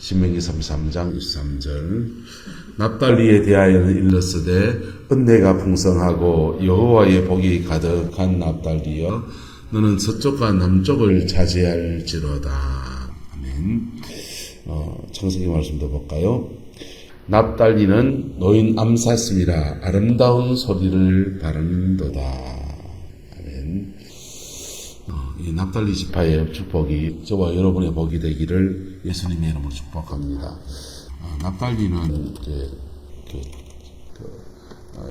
신명기 33장 23절. 납달리에 대하여는 일렀으되 은혜가 풍성하고 여호와의 복이 가득한 납달리여 너는 서쪽과 남쪽을 차지할지로다. 아멘. 창세기 말씀도 볼까요? 납달리는 노인 암사슴이라 아름다운 소리를 바르는도다. 아멘. 이 납달리 지파의 축복이 저와 여러분의 복이 되기를 예수님의 이름으로 축복합니다. 납달리는 이제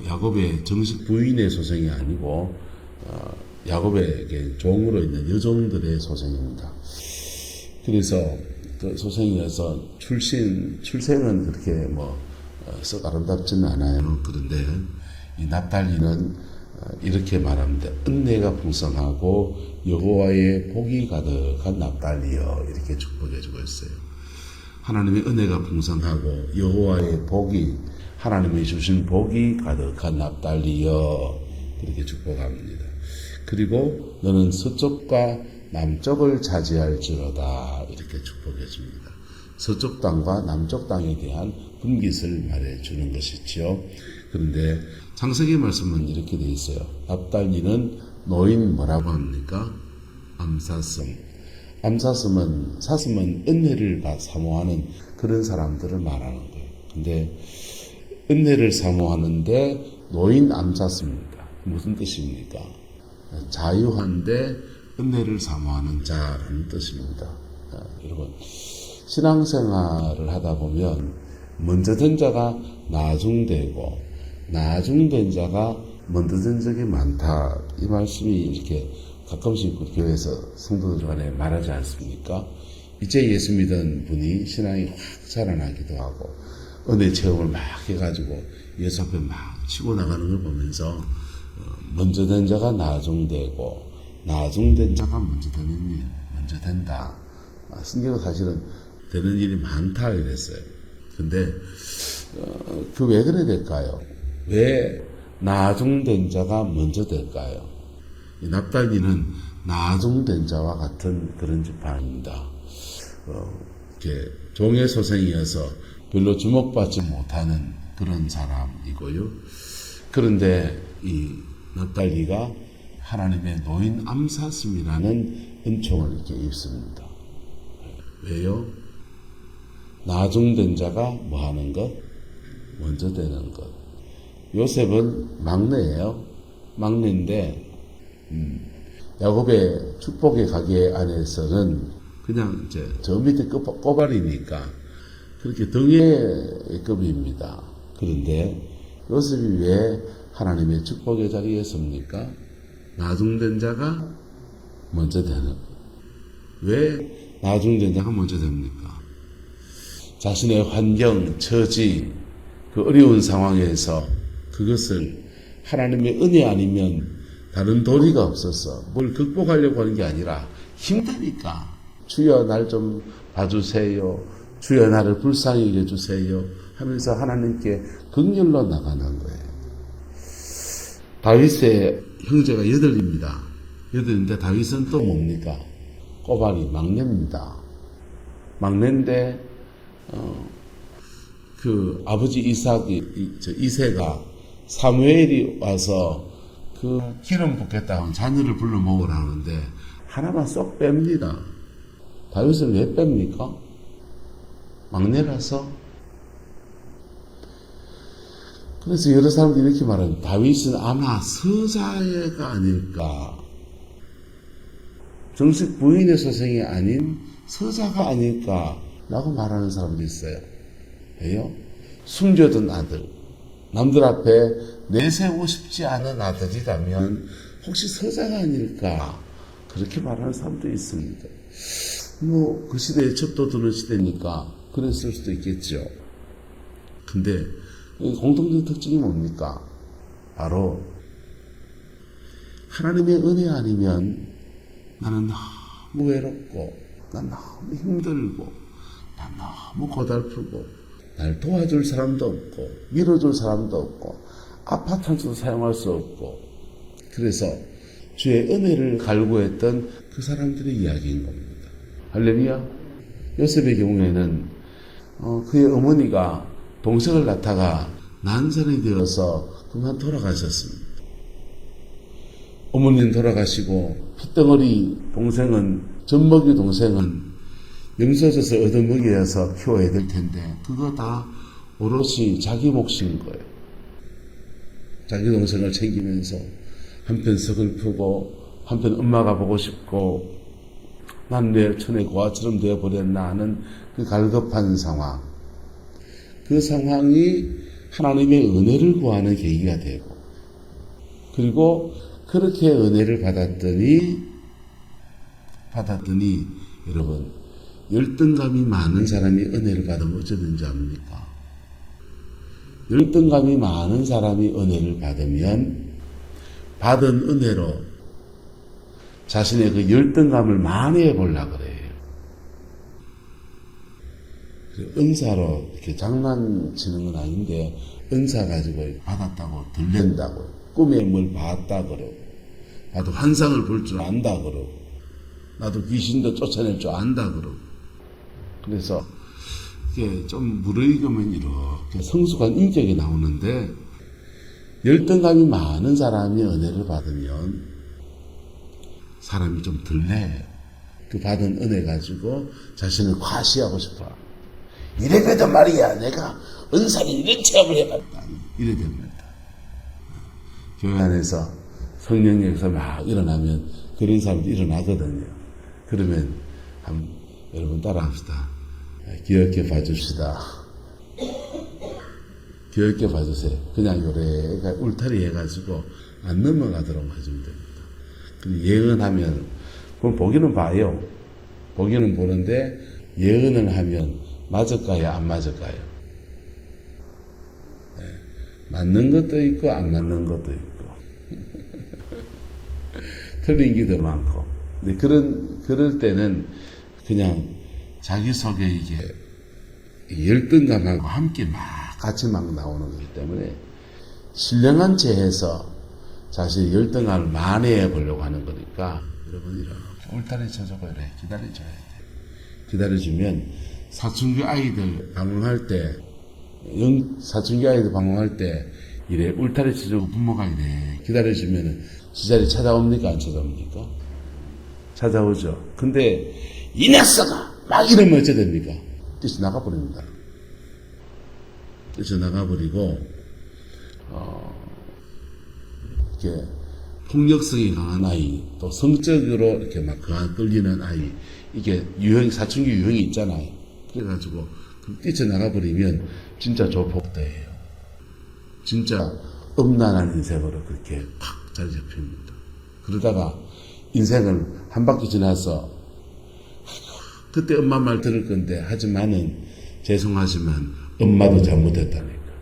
야곱의 정식 부인의 소생이 아니고 야곱에게 종으로 있는 여종들의 소생입니다. 그래서 그 소생이어서 출생은 그렇게 썩 아름답지는 않아요. 그런데 이 납달리는 이렇게 말합니다. 은혜가 풍성하고 여호와의 복이 가득한 납달리여, 이렇게 축복해 주고 있어요. 하나님의 은혜가 풍성하고 여호와의 복이, 하나님이 주신 복이 가득한 납달리여, 그렇게 축복합니다. 그리고 너는 서쪽과 남쪽을 차지할지로다, 이렇게 축복해 줍니다. 서쪽 땅과 남쪽 땅에 대한 분깃을 말해 주는 것이지요. 그런데 창세기 말씀은 이렇게 되어 있어요. 납달리는 노인 뭐라고 합니까? 암사슴. 암사슴은, 사슴은 은혜를 사모하는 그런 사람들을 말하는 거예요. 근데 은혜를 사모하는데 노인 암사슴입니다. 무슨 뜻입니까? 자유한데 은혜를 사모하는 자라는 뜻입니다. 여러분, 신앙생활을 하다 보면 먼저 된 자가 나중되고 나중된 자가 먼저 된 적이 많다, 이 말씀이 이렇게 가끔씩 교회에서 성도들 간에 말하지 않습니까? 이제 예수 믿은 분이 신앙이 확 자라나기도 하고 은혜 체험을 막 해가지고 예수 앞에 막 치고 나가는 걸 보면서 먼저 된 자가 나중되고 나중된 자가 먼저 되는 일, 먼저 된다. 성경은 사실은 되는 일이 많다 이랬어요. 근데 그 왜 그래 될까요? 왜 나중된 자가 먼저 될까요? 이 납달리는 나중된 자와 같은 그런 지파입니다. 이렇게 종의 소생이어서 별로 주목받지 못하는 그런 사람이고요. 그런데 이 납달리가 하나님의 노인 암사슴이라는 은총을 이렇게 입습니다. 왜요? 나중된 자가 뭐 하는 것? 먼저 되는 것. 요셉은 막내예요. 막내인데 야곱의 축복의 가게 안에서는 그냥 이제 저 밑에 꼬발이니까 그렇게 등의 급입니다. 그런데 요셉이 왜 하나님의 축복의 자리에 섭니까? 나중된 자가 먼저 되는 것. 왜 나중된 자가 먼저 됩니까? 자신의 환경, 처지, 그 어려운 상황에서 그것을 하나님의 은혜 아니면 다른 도리가 없어서 뭘 극복하려고 하는 게 아니라 힘드니까 주여 날 좀 봐주세요, 주여 나를 불쌍히 여겨주세요 하면서 하나님께 긍휼로 나가는 거예요. 다윗의 형제가 8입니다. 8인데 다윗은 또 뭡니까? 꼬발이 막내입니다. 막내인데 그 아버지 이새가 사무엘이 와서 그 기름 붓겠다 하면 자녀를 불러 모으라 하는데 하나만 쏙 뺍니다. 다윗을 왜 뺍니까? 막내라서. 그래서 여러 사람들이 이렇게 말합니다. 다윗은 아마 서자가 아닐까, 정식 부인의 소생이 아닌 서자가 아닐까라고 말하는 사람도 있어요. 왜요? 숨겨둔 아들, 남들 앞에 내세우고 싶지 않은 아들이라면 혹시 서자가 아닐까, 그렇게 말하는 사람도 있습니다. 그 시대에 첩도 드는 시대니까 그랬을 수도 있겠죠. 근데 공통된 특징이 뭡니까? 바로 하나님의 은혜 아니면 나는 너무 외롭고, 난 너무 힘들고, 난 너무 고달프고, 날 도와줄 사람도 없고, 밀어줄 사람도 없고, 아파트 한 채도 사용할 수 없고, 그래서 주의 은혜를 갈구했던 그 사람들의 이야기인 겁니다. 할렐루야. 요셉의 경우에는 그의 어머니가 동생을 낳다가 난산이 되어서 그만 돌아가셨습니다. 어머니는 돌아가시고 핏덩어리 동생은 젖먹이 동생은 염소져서 얻어먹여서 키워야 될 텐데 그거 다 오롯이 자기 몫인 거예요. 자기 동생을 챙기면서 한편 서글프고 한편 엄마가 보고 싶고 난 왜 천의 고아처럼 되어버렸나 하는 그 갈급한 상황. 그 상황이 하나님의 은혜를 구하는 계기가 되고 그리고 그렇게 은혜를 받았더니 여러분 열등감이 많은 사람이 은혜를 받으면 어쩌든지 합니까? 열등감이 많은 사람이 은혜를 받으면 받은 은혜로 자신의 그 열등감을 만회해 보려고 그래요. 은사로 이렇게 장난치는 건 아닌데 은사 가지고 받았다고 들린다고 꿈에 뭘 봤다 그러고 나도 환상을 볼 줄 안다 그러고 나도 귀신도 쫓아낼 줄 안다 그러고 그래서 이게 좀 무르익으면 이렇게 성숙한 인격이 나오는데 열등감이 많은 사람이 은혜를 받으면 사람이 좀 덜해요. 그 받은 은혜 가지고 자신을 과시하고 싶어. 이래봬도 말이야 내가 은사를 이런 체험을 해봤다. 이래 됩니다. 교회 안에서 성령에서 막 일어나면 그런 사람도 일어나거든요. 그러면 한번 여러분 따라합시다. 귀엽게 봐줍시다. 귀엽게 봐주세요. 그냥 요래 울타리 해가지고 안 넘어가도록 해주면 됩니다. 예언하면 그럼 보기는 봐요. 보기는 보는데 예언을 하면 맞을까요? 안 맞을까요? 네. 맞는 것도 있고 안 맞는 것도 있고 틀린 게 더 많고 근데 그럴 때는 그냥 자기 속에 이게 열등감하고 함께 막 같이 막 나오는 거기 때문에 신령한 채에서 자신의 열등감을 만회해 보려고 하는 거니까 여러분 이렇게 울타리 쳐주고 이래 기다려줘야 돼. 기다려주면 사춘기 아이들 방황할 때 사춘기 아이들 방황할 때 이래 울타리 쳐주고 부모가 이래 기다려주면 지자리 찾아옵니까 안 찾아옵니까? 찾아오죠. 근데 이 녀석아 막 이러면 어째 됩니까? 뛰쳐나가버립니다. 뛰쳐나가버리고 이렇게 폭력성이 강한 아이, 또 성적으로 이렇게 막 끌리는 아이, 이게 사춘기 유형이 있잖아요. 그래가지고 뛰쳐나가버리면 진짜 조폭대예요. 진짜 음란한 인생으로 그렇게 팍 자리 잡힙니다. 그러다가 인생을 한 바퀴 지나서 그때 엄마 말 들을 건데 하지만은 죄송하지만 엄마도 잘못했다니까.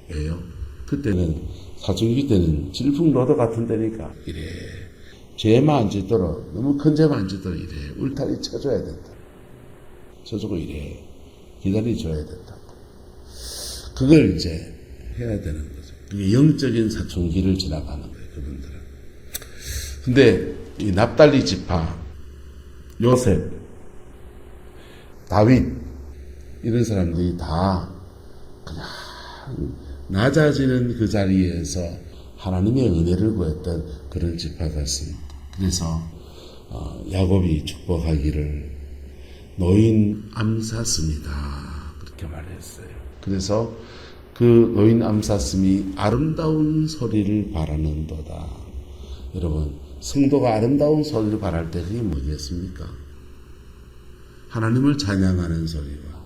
왜요? 그때는 사춘기 때는 질풍노도 같은 데니까 이래 죄만 안 짓도록 너무 큰 죄만 안 짓도록 이래 울타리 쳐줘야 된다. 쳐주고 이래 기다려줘야 된다고. 그걸 이제 해야 되는 거죠. 그게 영적인 사춘기를 지나가는 거예요. 그분들은. 근데 이 납달리 지파 요셉 다윗 이런 사람들이 다 그냥 낮아지는 그 자리에서 하나님의 은혜를 구했던 그런 지파 같습니다. 그래서 야곱이 축복하기를 노인 암사슴이다 그렇게 말했어요. 그래서 그 노인 암사슴이 아름다운 소리를 바라는도다. 여러분 성도가 아름다운 소리를 바랄 때 그게 뭐겠습니까? 하나님을 찬양하는 소리와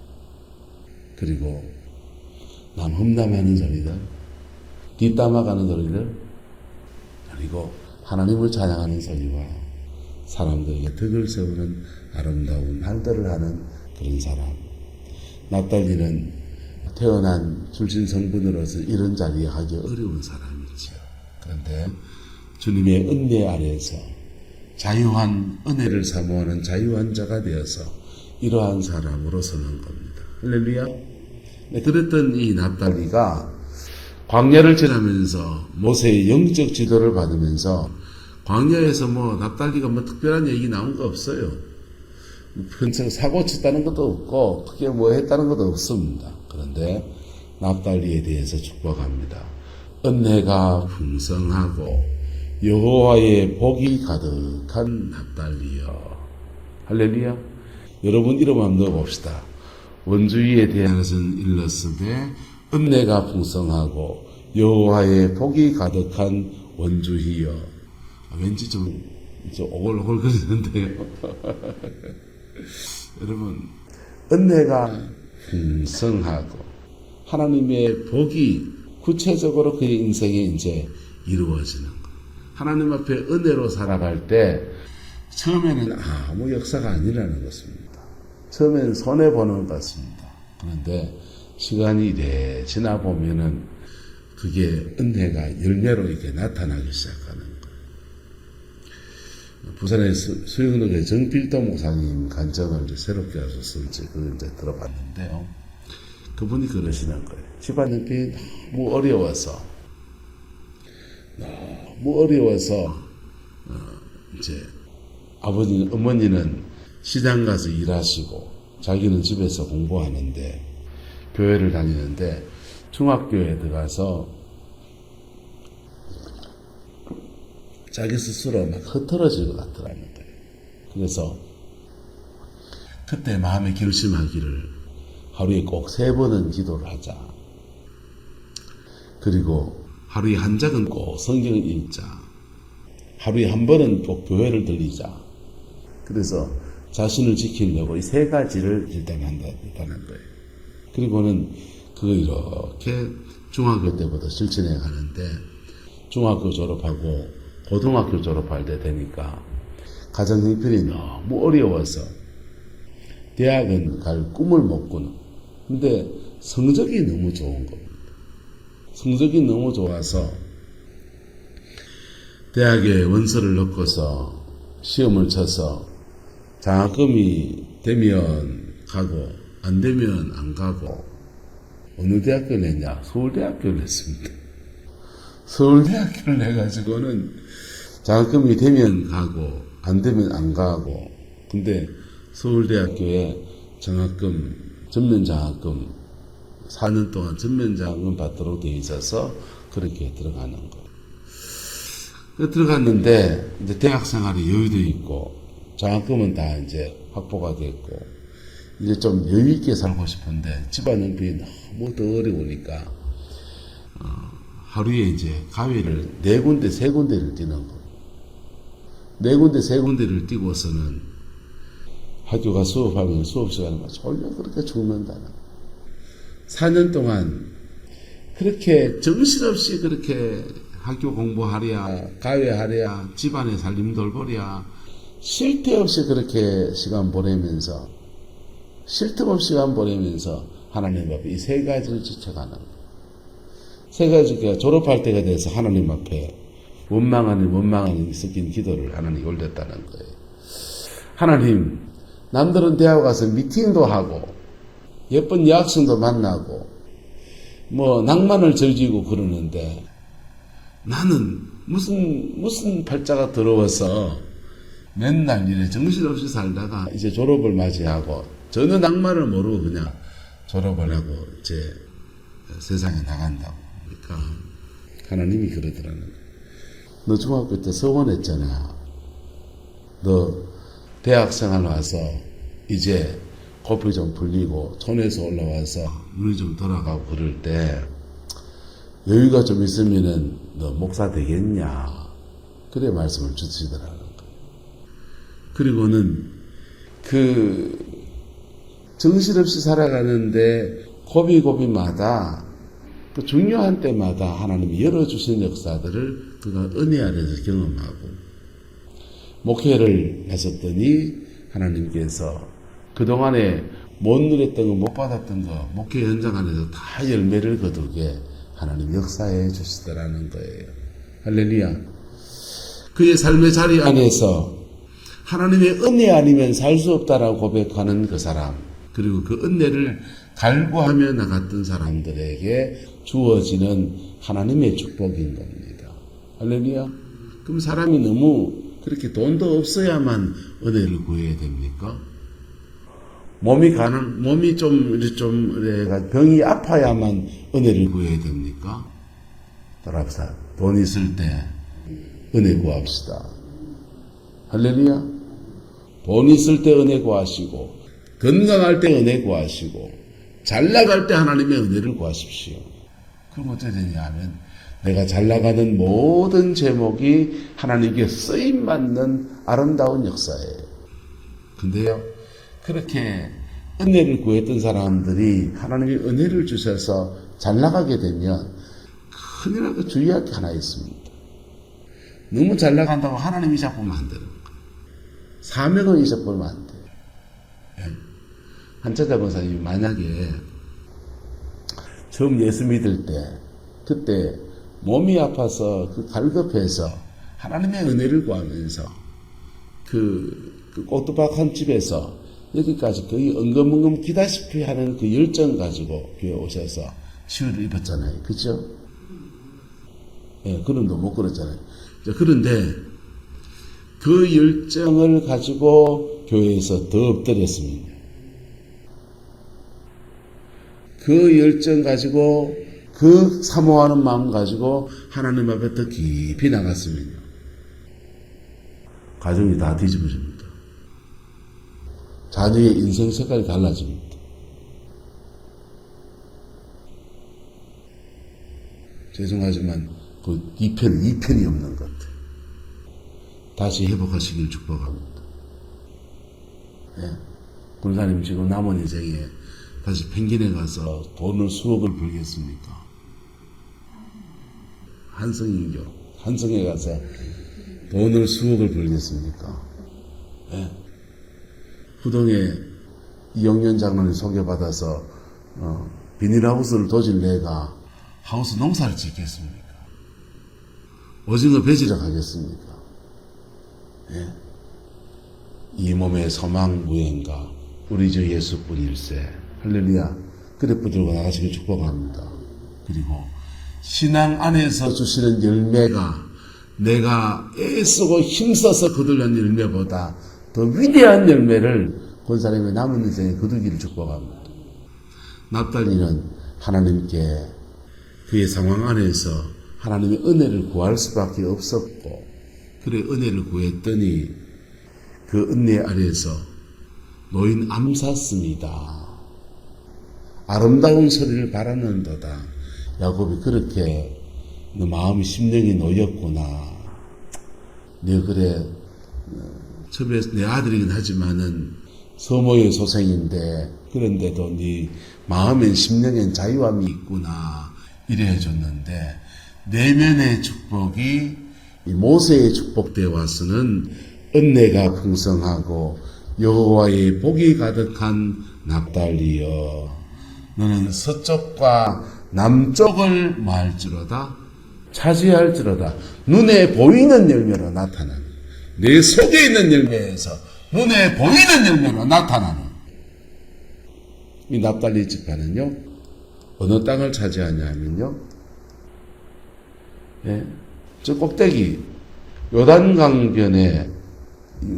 그리고 남 험담하는 소리들, 뒷담화가는 소리들, 그리고 하나님을 찬양하는 소리와 사람들에게 덕을 세우는 아름다운 말들을 하는 그런 사람. 납달리는 태어난 출신 성분으로서 이런 자리에 하기 어려운 사람이죠. 그런데 주님의 은혜 아래에서 자유한 은혜를 사모하는 자유한 자가 되어서 이러한 사람으로 서는 겁니다. 할렐루야. 네, 그랬던 이 납달리가 광야를 지나면서 모세의 영적 지도를 받으면서 광야에서 납달리가 특별한 얘기 나온 거 없어요. 평생 사고 쳤다는 것도 없고 크게 뭐 했다는 것도 없습니다. 그런데 납달리에 대해서 축복합니다. 은혜가 풍성하고 여호와의 복이 가득한 납달리여. 할렐루야. 여러분 이름 한번 넣어봅시다. 원주위에 대한 것은 일러스되 은혜가 풍성하고 여호와의 복이 가득한 원주희여. 왠지 좀 오글오글 거리는데요. 여러분, 은혜가 풍성하고 하나님의 복이 구체적으로 그의 인생에 이제 이루어지는 것. 하나님 앞에 은혜로 살아갈 때 처음에는 아무 역사가 아니라는 것입니다. 처음에는 손해보는 것 같습니다. 그런데 시간이 이래 지나 보면은 그게 은혜가 열매로 이렇게 나타나기 시작하는 거예요. 부산의 수영동의 정필도 목사님 간증을 이제 새롭게 하셔서 이제 그걸 이제 들어봤는데요. 그분이 그러시는 거예요. 집안 형편이 너무 어려워서 이제 아버지, 어머니는 시장 가서 일하시고 자기는 집에서 공부하는데 교회를 다니는데 중학교에 들어가서 자기 스스로 막 흐트러질 것 같더라는 거예요. 그래서 그때 마음에 결심하기를 하루에 꼭 3번은 기도를 하자. 그리고 하루에 한 장은 꼭 성경을 읽자. 하루에 한 번은 꼭 교회를 들리자. 그래서 자신을 지키려고 이 3가지를 일단 한다는 거예요. 그리고는 그거 이렇게 중학교 때부터 실천해 가는데 중학교 졸업하고 고등학교 졸업할 때 되니까 가정 형편이 너무 어려워서 대학은 갈 꿈을 못 꾸는. 근데 성적이 너무 좋은 겁니다. 성적이 너무 좋아서 대학에 원서를 넣고서 시험을 쳐서 장학금이 되면 가고 안 되면 안 가고 어느 대학교 냈냐? 서울대학교를 냈습니다. 서울대학교를 내가지고는 장학금이 되면 가고 안 되면 안 가고 근데 서울대학교에 장학금 전면 장학금 4년 동안 전면 장학금 받도록 돼 있어서 그렇게 들어가는 거예요. 들어갔는데 이제 대학 생활에 여유도 있고 장학금은 다 이제 확보가 됐고 이제 좀 여유 있게 살고 싶은데 집안 형편이 너무 더 어려우니까 하루에 이제 가위를 4군데 3군데를 뛰는 거예요. 4군데 3군데를 뛰고서는 학교가 수업하면 수업 시간에 막 졸려 그렇게 죽는다는 거예요. 4년 동안 그렇게 정신없이 그렇게 학교 공부하랴, 가외하랴, 집안의 살림 돌보랴, 쉴 데 없이 그렇게 시간 보내면서, 쉴 틈 없이 시간 보내면서 하나님 앞에 이 3가지를 지켜가는 거예요. 3가지가 졸업할 때가 돼서 하나님 앞에 원망하는 섞인 기도를 하나님 올렸다는 거예요. 하나님, 남들은 대학 가서 미팅도 하고, 예쁜 여학생도 만나고, 뭐, 낭만을 즐기고 그러는데, 나는 무슨 팔자가 더러워서 맨날 이래 정신없이 살다가 이제 졸업을 맞이하고 전혀 낭만을 모르고 그냥 졸업을 하고 이제 세상에 나간다고. 그러니까 하나님이 그러더라는 거예요. 너 중학교 때 서원했잖아. 너 대학생활 와서 이제 코피 좀 풀리고 촌에서 올라와서 눈이 좀 돌아가고 그럴 때 여유가 좀 있으면은 너 목사 되겠냐. 그래 말씀을 주시더라는 거예요. 그리고는 그 정신없이 살아가는데 고비고비마다 그 중요한 때마다 하나님이 열어주신 역사들을 그가 은혜 아래서 경험하고 목회를 했었더니 하나님께서 그동안에 못 누렸던 거, 못 받았던 거 목회 현장 안에서 다 열매를 거두게 하나님 역사해 주시더라는 거예요. 할렐루야. 그의 삶의 자리 안에서 하나님의 은혜 아니면 살 수 없다라고 고백하는 그 사람, 그리고 그 은혜를 갈구하며 나갔던 사람들에게 주어지는 하나님의 축복인 겁니다. 할렐루야. 그럼 사람이 너무 그렇게 돈도 없어야만 은혜를 구해야 됩니까? 몸이 병이 아파야만 은혜를 구해야 됩니까? 돌아보자. 돈 있을 때 은혜 구합시다. 할렐루야. 돈 있을 때 은혜 구하시고, 건강할 때 은혜 구하시고, 잘 나갈 때 하나님의 은혜를 구하십시오. 그럼 어떻게 되냐 하면, 내가 잘 나가는 모든 제목이 하나님께 쓰임받는 아름다운 역사예요. 근데요, 그렇게 은혜를 구했던 사람들이 하나님이 은혜를 주셔서 잘 나가게 되면 큰일 나고 주의할 게 하나 있습니다. 너무 잘 나간다고 하나님 잊어보면 안 되는 거예요. 사명을 잊어보면 안 돼요. 한철자 권사님이 만약에 처음 예수 믿을 때, 그때 몸이 아파서 갈급해서 하나님의 은혜를 구하면서 그 꼭두박한 집에서 여기까지 거의 엉금엉금 기다시피 하는 그 열정 가지고 교회 오셔서 치유를 입었잖아요. 그죠? 예, 그런도 못 그랬잖아요. 그런데 그 열정을 가지고 교회에서 더 엎드렸습니다. 그 열정 가지고 그 사모하는 마음 가지고 하나님 앞에 더 깊이 나갔습니다. 가정이 다 뒤집어집니다. 자녀의 인생 색깔이 달라집니다. 죄송하지만 그 2편이 없는 것 같아요. 다시 회복하시길 축복합니다. 예. 군사님 지금 남은 인생에 다시 펭귄에 가서 돈을 수억을 벌겠습니까? 한성에 가서 돈을 수억을 벌겠습니까? 예. 후동에 이영년 장로님 소개받아서 비닐하우스를 도질 내가 하우스 농사를 짓겠습니까? 오징어 배지를 하겠습니까? 예. 이 몸의 소망무행가 우리 주 예수뿐일세. 할렐루야. 그래 붙들고 나가시길 축복합니다. 그리고 신앙 안에서 주시는 열매가 내가 애쓰고 힘써서 거둘는 열매보다 더 위대한 열매를 권사님의 남은 인생에 거두기를 축복합니다. 납달리는 하나님께 그의 상황 안에서 하나님의 은혜를 구할 수밖에 없었고, 그래 은혜를 구했더니 그 은혜 아래에서 노인 암샀습니다. 아름다운 소리를 바라는도다. 야곱이 그렇게 너 마음이 심령이 놓였구나. 너 그래 첩에서 내 아들이긴 하지만은 서모의 소생인데 그런데도 네 마음엔 심령엔 자유함이 있구나 이래 해줬는데, 내면의 축복이 모세의 축복되어 와서는 은혜가 풍성하고 여호와의 복이 가득한 납달리여 너는 서쪽과 남쪽을 말지로다 차지할지로다. 눈에 보이는 열매로 나타나는, 내 속에 있는 열매에서 눈에 보이는 열매로 나타나는 이 납달리 지파는요 어느 땅을 차지하냐 하면요, 예, 저 꼭대기 요단강변에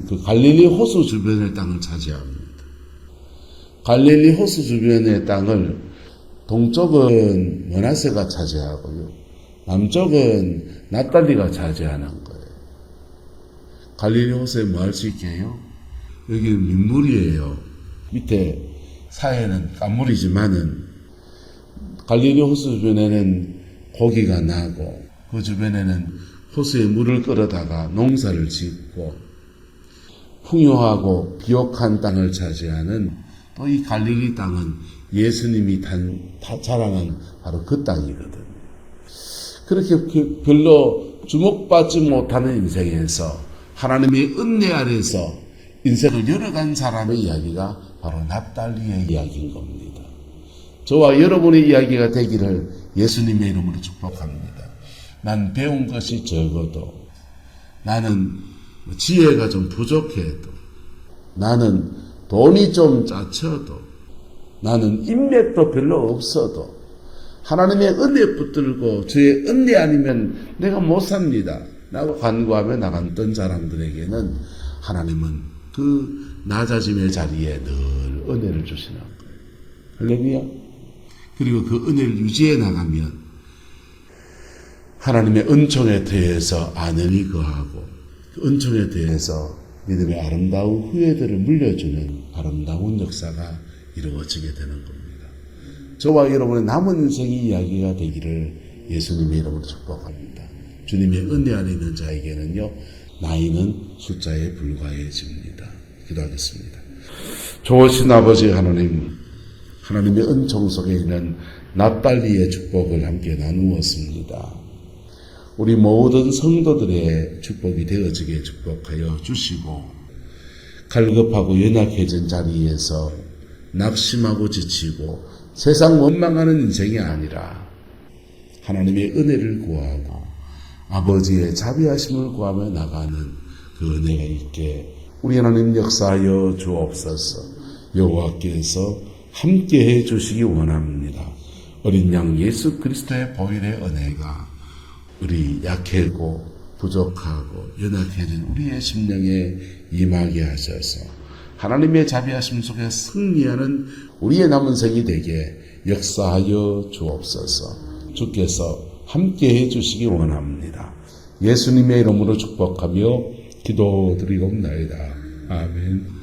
그 갈릴리 호수 주변의 땅을 차지합니다. 갈릴리 호수 주변의 땅을 동쪽은 므낫세가 차지하고요, 남쪽은 납달리가 차지하는 거예요. 갈릴리 호수에 뭐 할 수 있게 해요? 여기는 민물이에요. 밑에 사해는 깐물이지만은 갈릴리 호수 주변에는 고기가 나고 그 주변에는 호수에 물을 끌어다가 농사를 짓고 풍요하고 비옥한 땅을 차지하는 또 이 갈릴리 땅은 예수님이 자라는 바로 그 땅이거든요. 그렇게 별로 주목받지 못하는 인생에서 하나님의 은혜 아래서 인생을 열어간 사람의 이야기가 바로 납달리의 이야기인 겁니다. 저와 여러분의 이야기가 되기를 예수님의 이름으로 축복합니다. 난 배운 것이 적어도, 나는 지혜가 좀 부족해도, 나는 돈이 좀 짜쳐도, 나는 인맥도 별로 없어도 하나님의 은혜 붙들고 저의 은혜 아니면 내가 못 삽니다 라고 간구하며 나갔던 사람들에게는 하나님은 그 낮아짐의 자리에 늘 은혜를 주시는 거예요. 할렐루야. 그리고 그 은혜를 유지해 나가면 하나님의 은총에 대해서 안연히 거하고 그 은총에 대해서 믿음의 아름다운 후예들을 물려주는 아름다운 역사가 이루어지게 되는 겁니다. 저와 여러분의 남은 인생의 이야기가 되기를 예수님의 이름으로 축복합니다. 주님의 은혜 안에 있는 자에게는요, 나이는 숫자에 불과해집니다. 기도하겠습니다. 좋으신 아버지 하나님, 하나님의 은총 속에 있는 납달리의 축복을 함께 나누었습니다. 우리 모든 성도들의 축복이 되어지게 축복하여 주시고, 갈급하고 연약해진 자리에서 낙심하고 지치고 세상 원망하는 인생이 아니라 하나님의 은혜를 구하고 아버지의 자비하심을 구하며 나가는 그 은혜가 있게 우리 하나님 역사하여 주옵소서. 여호와께서 함께해 주시기 원합니다. 어린 양 예수 그리스도의 보혈의 은혜가 우리 약하고 부족하고 연약해진 우리의 심령에 임하게 하셔서 하나님의 자비하심 속에 승리하는 우리의 남은 생이 되게 역사하여 주옵소서. 주께서 함께해 주시기 원합니다. 예수님의 이름으로 축복하며 기도드리옵나이다. 아멘.